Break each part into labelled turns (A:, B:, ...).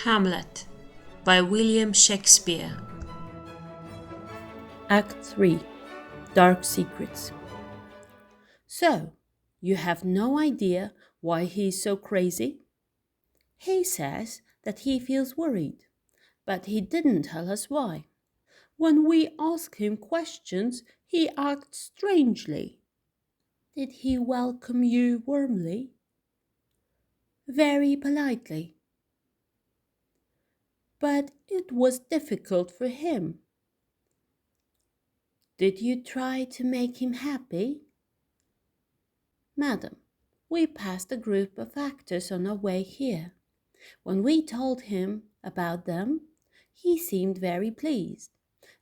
A: Hamlet by William Shakespeare.
B: Act 3. Dark Secrets. So, you have no idea why he is so crazy? He says that he feels worried, but he didn't tell us why. When we ask him questions, he acts strangely. Did he welcome you warmly? Very politely. But it was difficult for him. Did you try to make him happy? Madam, we passed a group of actors on our way here. When we told him about them, he seemed very pleased.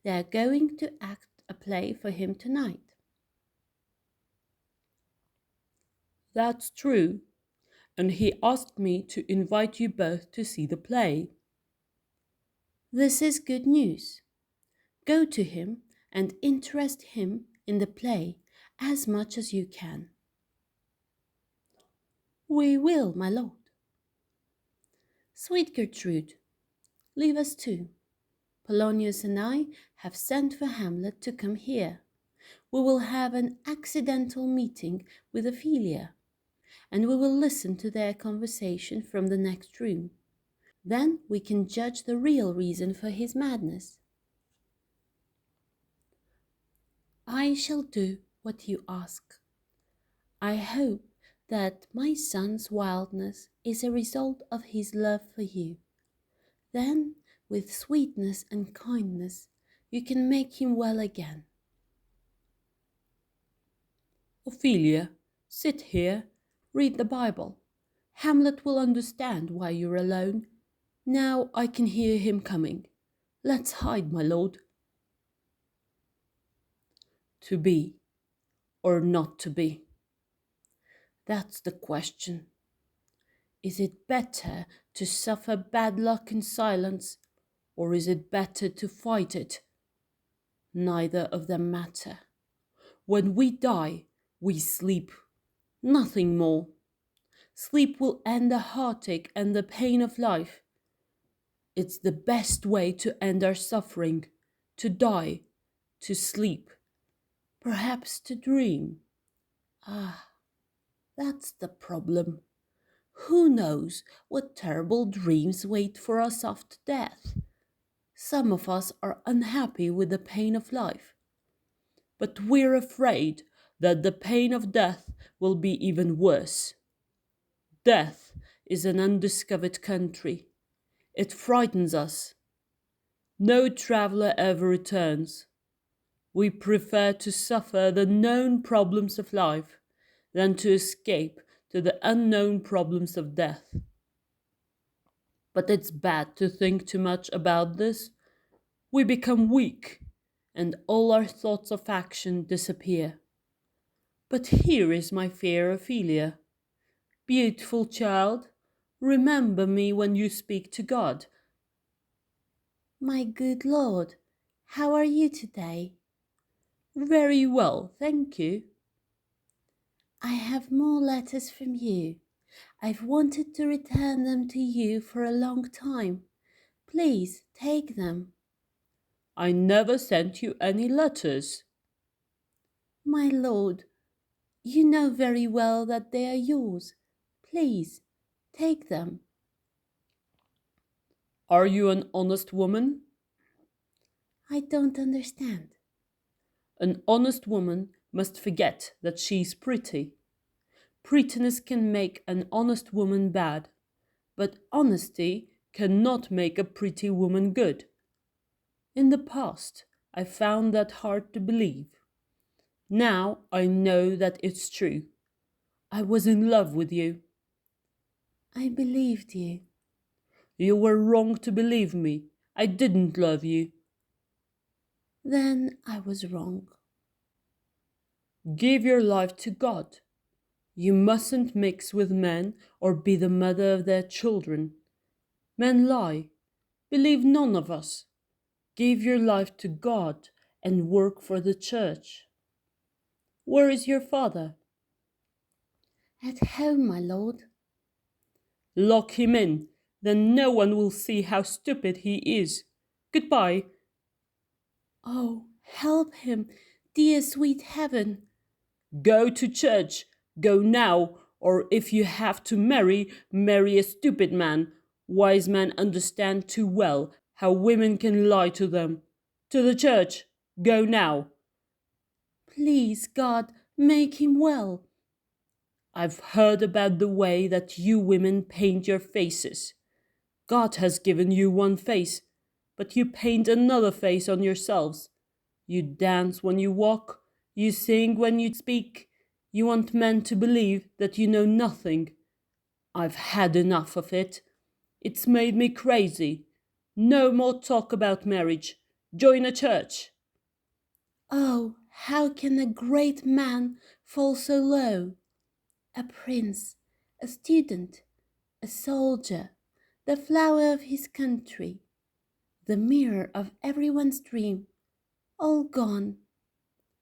B: They are going to act a play for him tonight. That's true, and he asked me to invite you both to see the play. This is good news. Go to him and interest him in the play as much as you can. We will, my lord. Sweet Gertrude, leave us too. Polonius and I have sent for Hamlet to come here. We will have an accidental meeting with Ophelia, and we will listen to their conversation from the next room. Then we can judge the real reason for his madness. I shall do what you ask. I hope that my son's wildness is a result of his love for you. Then, with sweetness and kindness, you can make him well again. Ophelia, sit here, read the Bible. Hamlet will understand why you're alone. Now I can hear him coming. Let's hide, my lord. To be or not to be? That's the question. Is it better to suffer bad luck in silence, or is it better to fight it? Neither of them matter. When we die, we sleep, nothing more. Sleep will end the heartache and the pain of life. It's the best way to end our suffering, to die, to sleep, perhaps to dream. Ah, that's the problem. Who knows what terrible dreams wait for us after death? Some of us are unhappy with the pain of life, but we're afraid that the pain of death will be even worse. Death is an undiscovered country. It frightens us. No traveler ever returns. We prefer to suffer the known problems of life than to escape to the unknown problems of death. But it's bad to think too much about this. We become weak, and all our thoughts of action disappear. But here is my fair Ophelia. Beautiful child, remember me when you speak to God. My good lord, how are you today? Very well, thank you. I have more letters from you. I've wanted to return them to you for a long time. Please take them. I never sent you any letters. My lord, you know very well that they are yours. Please, take them. Are you an honest woman? I don't understand. An honest woman must forget that she is pretty. Prettiness can make an honest woman bad, but honesty cannot make a pretty woman good. In the past, I found that hard to believe. Now I know that it's true. I was in love with you. I believed you. You were wrong to believe me. I didn't love you. Then I was wrong. Give your life to God. You mustn't mix with men or be the mother of their children. Men lie. Believe none of us. Give your life to God and work for the church. Where is your father? At home, my lord. Lock him in Then no one will see how stupid he is. Goodbye. Oh, help him, dear sweet heaven. Go to church. Go now, or if you have to marry, marry a stupid man. Wise men understand too well how women can lie to them. To the church. Go now. Please, God, make him well. I've heard about the way that you women paint your faces. God has given you one face, but you paint another face on yourselves. You dance when you walk, you sing when you speak. You want men to believe that you know nothing. I've had enough of it. It's made me crazy. No more talk about marriage. Join a church. Oh, how can a great man fall so low? A prince, a student, a soldier, the flower of his country, the mirror of everyone's dream, all gone.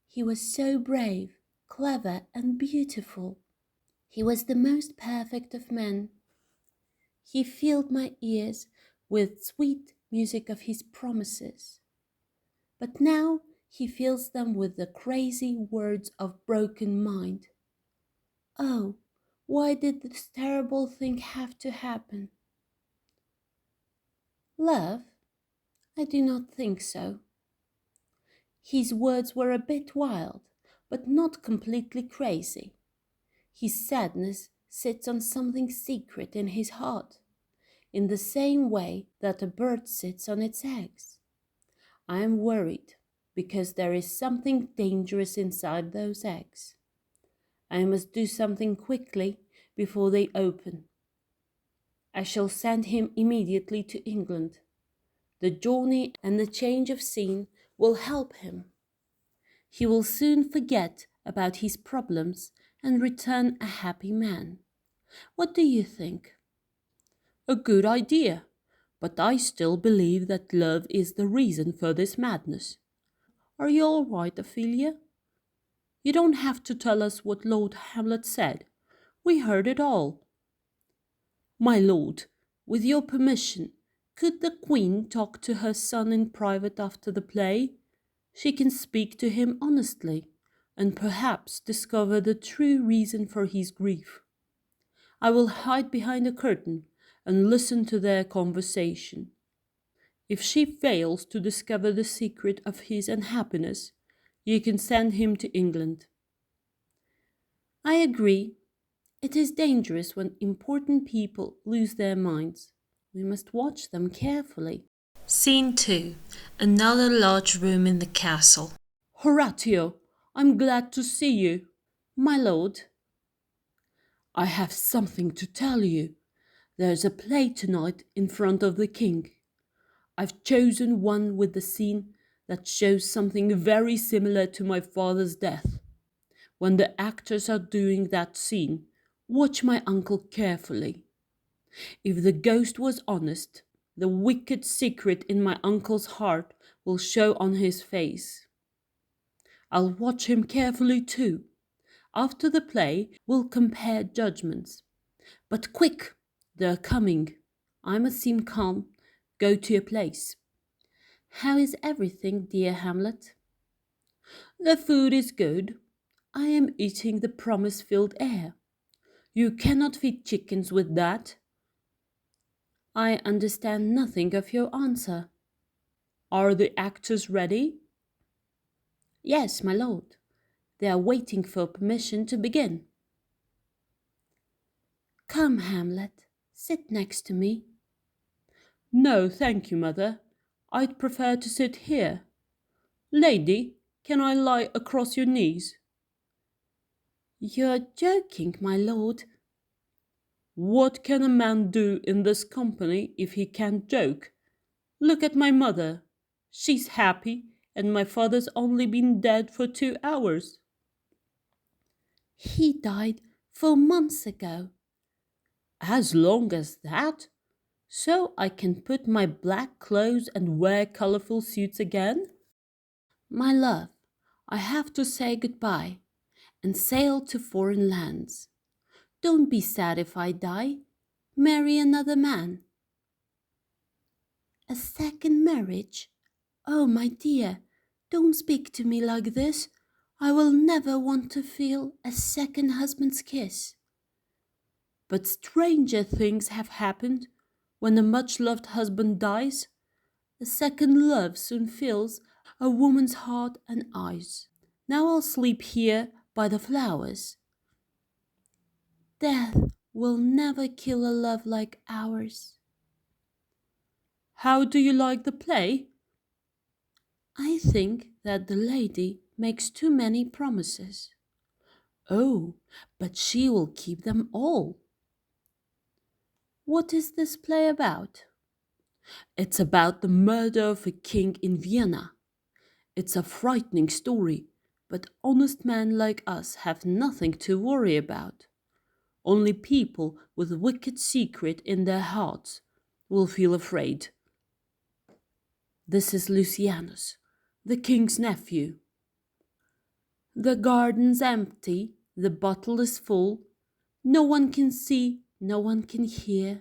B: He was so brave, clever, and beautiful. He was the most perfect of men. He filled my ears with sweet music of his promises. But now he fills them with the crazy words of broken mind. Oh, why did this terrible thing have to happen? Love? I do not think so. His words were a bit wild, but not completely crazy. His sadness sits on something secret in his heart, in the same way that a bird sits on its eggs. I am worried because there is something dangerous inside those eggs. I must do something quickly before they open. I shall send him immediately to England. The journey and the change of scene will help him. He will soon forget about his problems and return a happy man. What do you think? A good idea, but I still believe that love is the reason for this madness. Are you all right, Ophelia? You don't have to tell us what Lord Hamlet said. We heard it all. My lord, with your permission, could the Queen talk to her son in private after the play? She can speak to him honestly, and perhaps discover the true reason for his grief. I will hide behind a curtain and listen to their conversation. If she fails to discover the secret of his unhappiness, you can send him to England. I agree. It is dangerous when important people lose their minds. We must watch them carefully.
A: Scene 2. Another large room in the castle.
B: Horatio, I'm glad to see you. My lord. I have something to tell you. There's a play tonight in front of the king. I've chosen one with the scene that shows something very similar to my father's death. When the actors are doing that scene, watch my uncle carefully. If the ghost was honest, the wicked secret in my uncle's heart will show on his face. I'll watch him carefully too. After the play, we'll compare judgments. But quick, they're coming. I must seem calm. Go to your place. How is everything, dear Hamlet? The food is good. I am eating the promise-filled air. You cannot feed chickens with that. I understand nothing of your answer. Are the actors ready? Yes, my lord. They are waiting for permission to begin. Come, Hamlet, sit next to me. No, thank you, mother. I'd prefer to sit here. Lady, can I lie across your knees? You're joking, my lord. What can a man do in this company if he can't joke? Look at my mother. She's happy, and my father's only been dead for 2 hours. He died 4 months ago. As long as that? So I can put my black clothes and wear colorful suits again? My love, I have to say goodbye and sail to foreign lands. Don't be sad if I die. Marry another man. A second marriage? Oh, my dear, don't speak to me like this. I will never want to feel a second husband's kiss. But stranger things have happened. When a much-loved husband dies, a second love soon fills a woman's heart and eyes. Now I'll sleep here by the flowers. Death will never kill a love like ours. How do you like the play? I think that the lady makes too many promises. Oh, but she will keep them all. What is this play about? It's about the murder of a king in Vienna. It's a frightening story, but honest men like us have nothing to worry about. Only people with a wicked secret in their hearts will feel afraid. This is Lucianus, the king's nephew. The garden's empty, the bottle is full. No one can see, no one can hear.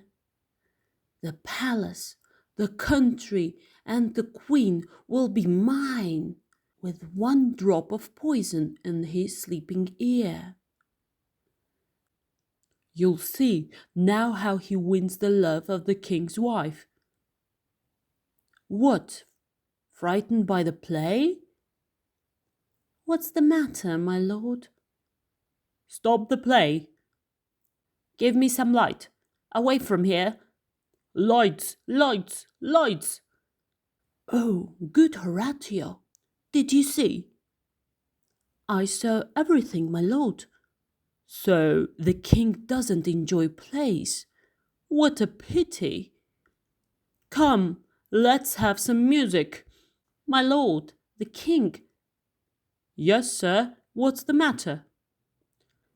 B: The palace, the country, and the queen will be mine, with one drop of poison in his sleeping ear. You'll see now how he wins the love of the king's wife. What? Frightened by the play? What's the matter, my lord? Stop the play. Give me some light. Away from here. Lights, lights, lights. Oh, good Horatio. Did you see? I saw everything, my lord. So the king doesn't enjoy plays. What a pity. Come, let's have some music. My lord, the king. Yes, sir, what's the matter?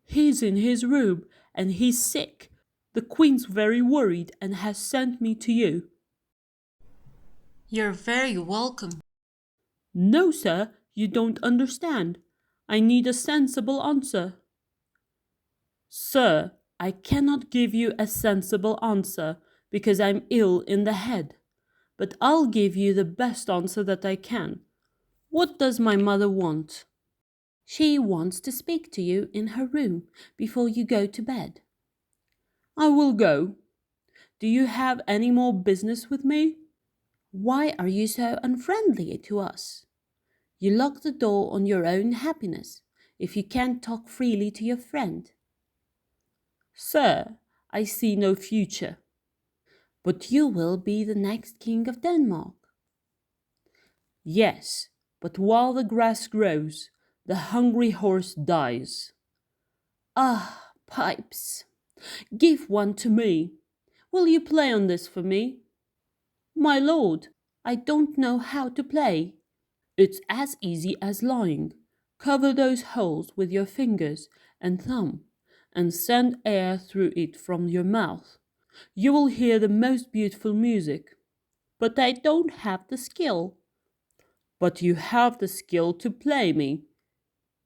B: He's in his room and he's sick. The queen's very worried and has sent me to you.
A: You're very welcome.
B: No, sir, you don't understand. I need a sensible answer. Sir, I cannot give you a sensible answer because I'm ill in the head. But I'll give you the best answer that I can. What does my mother want? She wants to speak to you in her room before you go to bed. I will go. Do you have any more business with me? Why are you so unfriendly to us? You lock the door on your own happiness if you can't talk freely to your friend. Sir, I see no future. But you will be the next king of Denmark. Yes, but while the grass grows, the hungry horse dies. Ah, pipes, give one to me. Will you play on this for me? My lord, I don't know how to play. It's as easy as lying. Cover those holes with your fingers and thumb, and send air through it from your mouth. You will hear the most beautiful music. But I don't have the skill. But you have the skill to play me.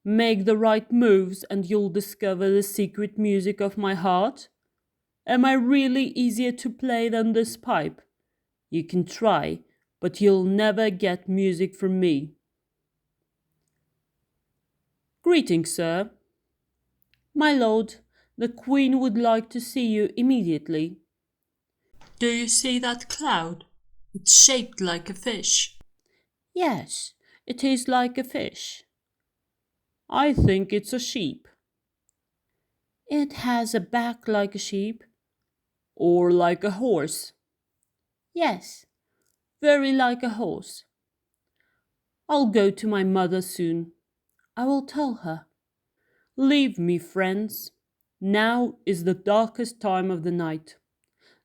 B: Make the right moves and you'll discover the secret music of my heart. Am I really easier to play than this pipe? You can try, but you'll never get music from me. Greetings, sir. My lord, the queen would like to see you immediately.
A: Do you see that cloud? It's shaped like a fish.
B: Yes, it is like a fish. I think it's a sheep. It has a back like a sheep. Or like a horse. Yes, very like a horse. I'll go to my mother soon. I will tell her. Leave me, friends. Now is the darkest time of the night.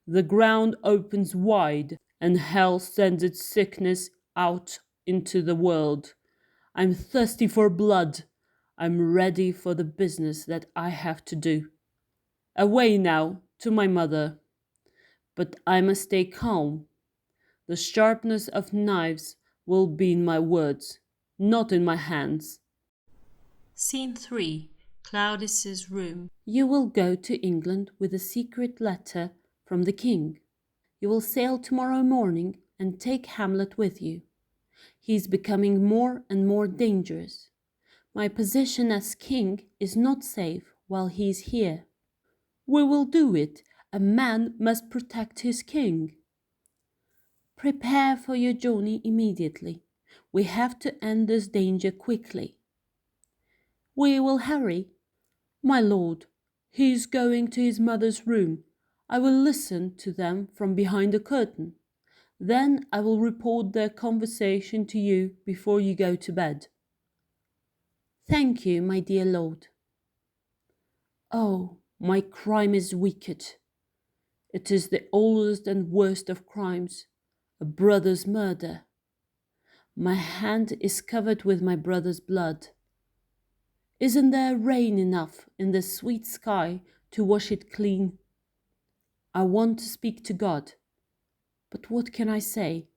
B: The ground opens wide, and hell sends its sickness out into the world. I'm thirsty for blood. I'm ready for the business that I have to do. Away now to my mother. But I must stay calm. The sharpness of knives will be in my words, not in my hands.
A: Scene 3. Claudius's room.
B: You will go to England with a secret letter from the king. You will sail tomorrow morning and take Hamlet with you. He is becoming more and more dangerous. My position as king is not safe while he is here. We will do it. A man must protect his king. Prepare for your journey immediately. We have to end this danger quickly. We will hurry. My lord, he is going to his mother's room. I will listen to them from behind the curtain. Then I will report their conversation to you before you go to bed. Thank you, my dear lord. Oh, my crime is wicked. It is the oldest and worst of crimes, a brother's murder. My hand is covered with my brother's blood. Isn't there rain enough in the sweet sky to wash it clean? I want to speak to God, but what can I say?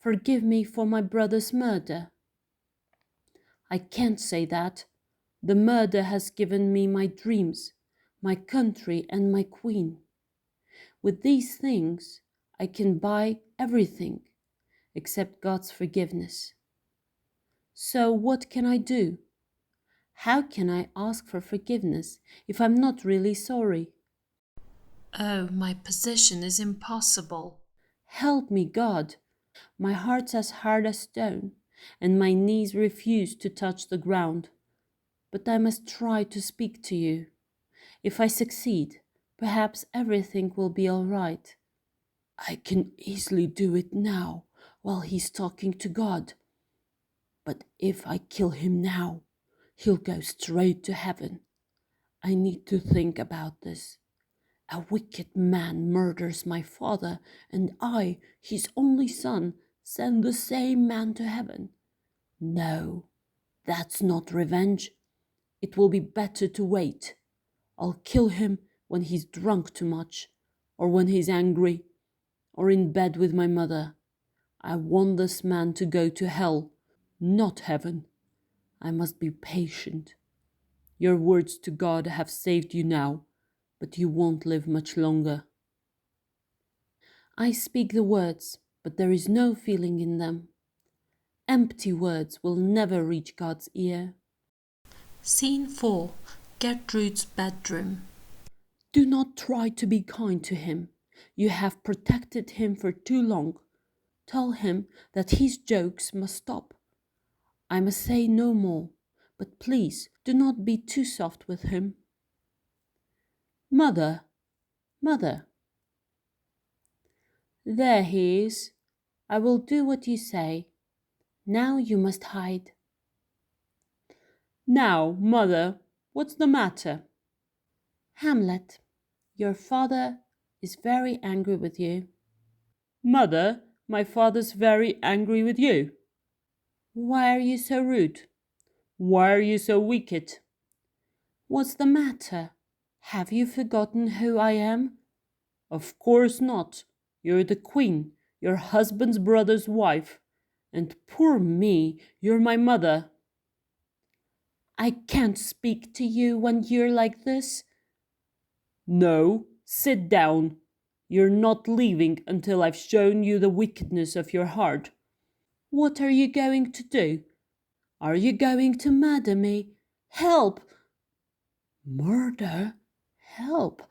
B: Forgive me for my brother's murder. I can't say that. The murder has given me my dreams, my country and my queen. With these things, I can buy everything except God's forgiveness. So what can I do? How can I ask for forgiveness if I'm not really sorry?
A: Oh, my position is impossible.
B: Help me, God. My heart's as hard as stone, and my knees refuse to touch the ground. But I must try to speak to you. If I succeed, perhaps everything will be all right. I can easily do it now while he's talking to God. But if I kill him now, he'll go straight to heaven. I need to think about this. A wicked man murders my father, and I, his only son, send the same man to heaven. No, that's not revenge. It will be better to wait. I'll kill him when he's drunk too much, or when he's angry, or in bed with my mother. I want this man to go to hell, not heaven. I must be patient. Your words to God have saved you now, but you won't live much longer. I speak the words, but there is no feeling in them. Empty words will never reach God's ear.
A: Scene 4. Gertrude's bedroom.
B: Do not try to be kind to him. You have protected him for too long. Tell him that his jokes must stop. I must say no more, but please do not be too soft with him. Mother, mother. There he is. I will do what you say. Now you must hide. Now, mother, what's the matter? Hamlet, your father is very angry with you. Mother, my father's very angry with you. Why are you so rude? Why are you so wicked? What's the matter? Have you forgotten who I am? Of course not. You're the queen, your husband's brother's wife. And poor me, you're my mother. I can't speak to you when you're like this. No, sit down. You're not leaving until I've shown you the wickedness of your heart. What are you going to do? Are you going to murder me? Help! Murder? Help!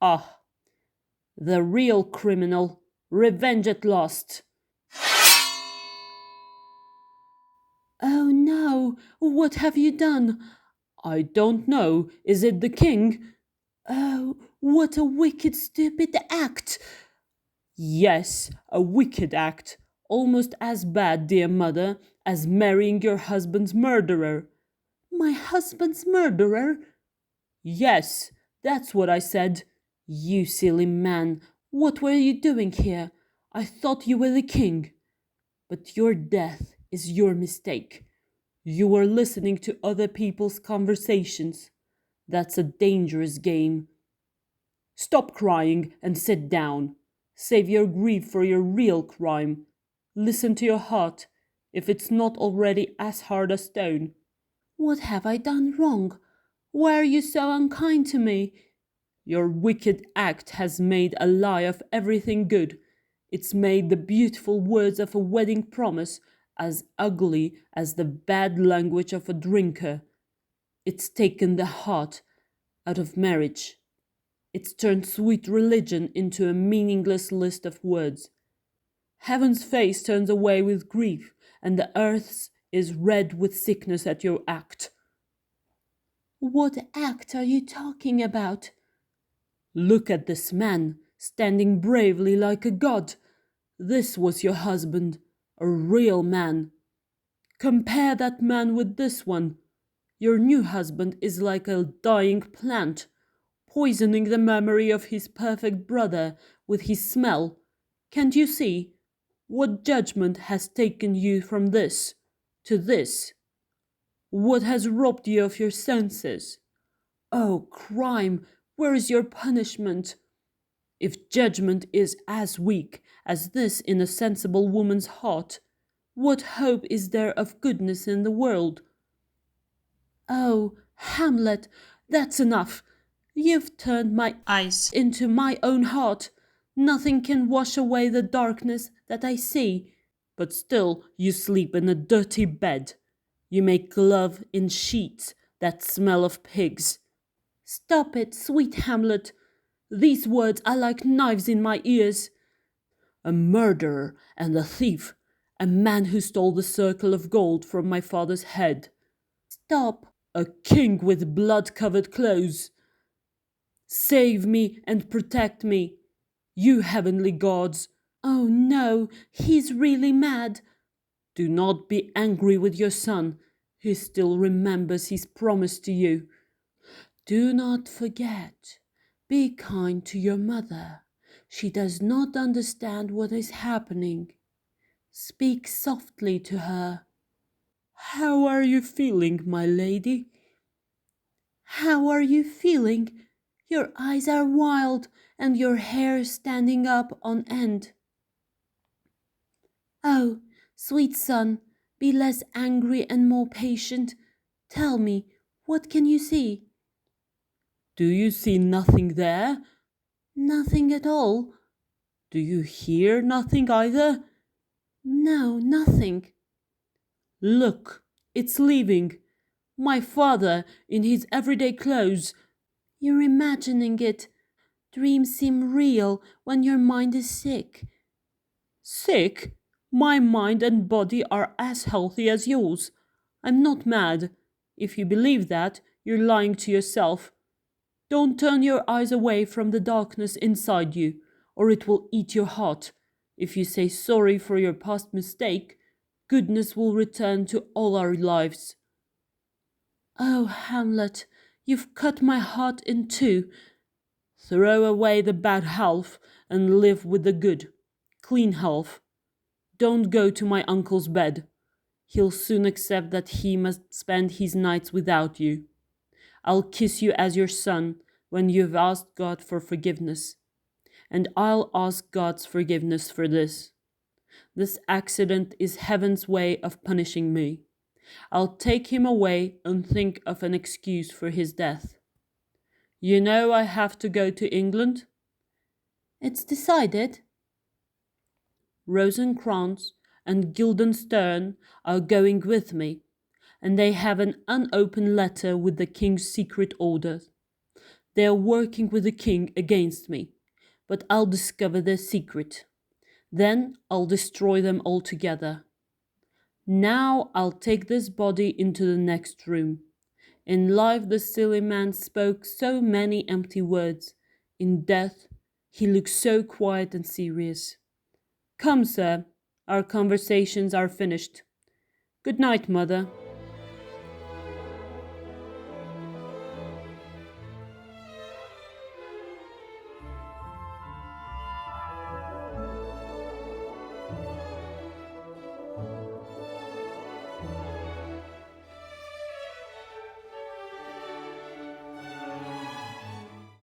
B: Ah, the real criminal. Revenge at last. Oh no, what have you done? I don't know. Is it the king? Oh, what a wicked, stupid act! Yes, a wicked act. Almost as bad, dear mother, as marrying your husband's murderer. My husband's murderer? Yes, that's what I said. You silly man, what were you doing here? I thought you were the king. But your death is your mistake. You were listening to other people's conversations. That's a dangerous game. Stop crying and sit down. Save your grief for your real crime. Listen to your heart, if it's not already as hard as stone. What have I done wrong? Why are you so unkind to me? Your wicked act has made a lie of everything good. It's made the beautiful words of a wedding promise as ugly as the bad language of a drinker. It's taken the heart out of marriage. It's turned sweet religion into a meaningless list of words. Heaven's face turns away with grief, and the earth's is red with sickness at your act.
A: What act are you talking about?
B: Look at this man, standing bravely like a god. This was your husband, a real man. Compare that man with this one. Your new husband is like a dying plant, poisoning the memory of his perfect brother with his smell. Can't you see? What judgment has taken you from this to this? What has robbed you of your senses? Oh, crime, where is your punishment? If judgment is as weak as this in a sensible woman's heart, what hope is there of goodness in the world?
A: Oh, Hamlet, that's enough. You've turned my eyes into my own heart. Nothing can wash away the darkness that I see.
B: But still you sleep in a dirty bed. You make love in sheets that smell of pigs.
A: Stop it, sweet Hamlet. These words are like knives in my ears.
B: A murderer and a thief, a man who stole the circle of gold from my father's head.
A: Stop.
B: A king with blood-covered clothes. Save me and protect me, you heavenly gods.
A: Oh no, he's really mad.
B: Do not be angry with your son. He still remembers his promise to you.
A: Do not forget. Be kind to your mother. She does not understand what is happening. Speak softly to her.
B: How are you feeling, my lady?
A: How are you feeling? Your eyes are wild and your hair standing up on end. Oh, sweet son, be less angry and more patient. Tell me, what can you see?
B: Do you see nothing there?
A: Nothing at all.
B: Do you hear nothing either?
A: No, nothing.
B: Look, it's leaving. My father in his everyday clothes.
A: You're imagining it. Dreams seem real when your mind is sick.
B: Sick? My mind and body are as healthy as yours. I'm not mad. If you believe that, you're lying to yourself. Don't turn your eyes away from the darkness inside you, or it will eat your heart. If you say sorry for your past mistake, goodness will return to all our lives.
A: Oh, Hamlet, you've cut my heart in two.
B: Throw away the bad half and live with the good, clean half. Don't go to my uncle's bed. He'll soon accept that he must spend his nights without you. I'll kiss you as your son when you've asked God for forgiveness. And I'll ask God's forgiveness for this. This accident is heaven's way of punishing me. I'll take him away and think of an excuse for his death. You know I have to go to England?
A: It's decided.
B: Rosencrantz and Guildenstern are going with me, and they have an unopened letter with the king's secret orders. They are working with the king against me, but I'll discover their secret. Then I'll destroy them altogether. Now I'll take this body into the next room. In life the silly man spoke so many empty words. In death he looks so quiet and serious. Come, sir, our conversations are finished. Good night, mother.